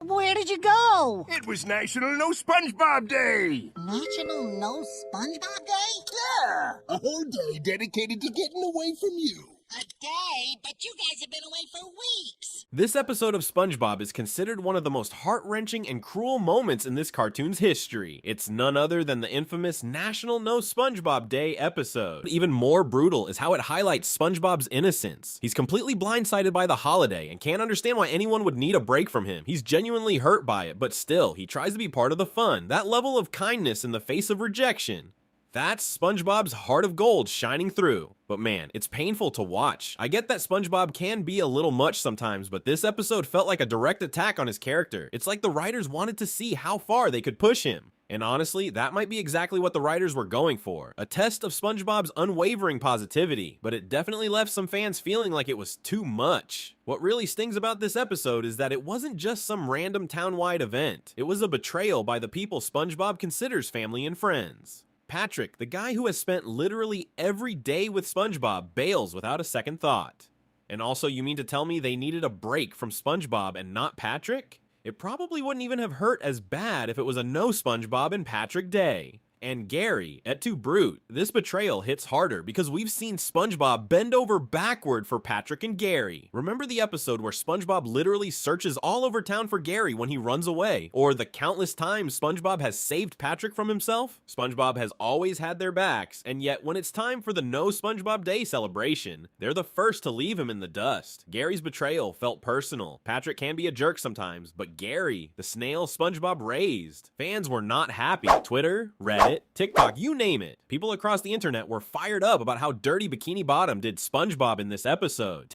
Where did you go? It was National No Spongebob Day! National No Spongebob Day? Yeah! A whole day dedicated to getting away from you. A day? But you guys have been away for weeks. This episode of SpongeBob is considered one of the most heart-wrenching and cruel moments in this cartoon's history. It's none other than the infamous National No Spongebob Day episode. Even more brutal is how it highlights SpongeBob's innocence. He's completely blindsided by the holiday and can't understand why anyone would need a break from him. He's genuinely hurt by it, but still, he tries to be part of the fun. That level of kindness in the face of rejection. That's SpongeBob's heart of gold shining through. But man, it's painful to watch. I get that SpongeBob can be a little much sometimes, but this episode felt like a direct attack on his character. It's like the writers wanted to see how far they could push him. And honestly, that might be exactly what the writers were going for. A test of SpongeBob's unwavering positivity, but it definitely left some fans feeling like it was too much. What really stings about this episode is that it wasn't just some random town-wide event. It was a betrayal by the people SpongeBob considers family and friends. Patrick, the guy who has spent literally every day with SpongeBob, bails without a second thought. And also, you mean to tell me they needed a break from SpongeBob and not Patrick? It probably wouldn't even have hurt as bad if it was a no SpongeBob and Patrick day. And Gary, et tu Brute, this betrayal hits harder because we've seen SpongeBob bend over backward for Patrick and Gary. Remember the episode where SpongeBob literally searches all over town for Gary when he runs away? Or the countless times SpongeBob has saved Patrick from himself? SpongeBob has always had their backs, and yet when it's time for the No SpongeBob Day celebration, they're the first to leave him in the dust. Gary's betrayal felt personal. Patrick can be a jerk sometimes, but Gary, the snail SpongeBob raised. Fans were not happy. Twitter, Reddit, TikTok, you name it. People across the internet were fired up about how dirty Bikini Bottom did SpongeBob in this episode.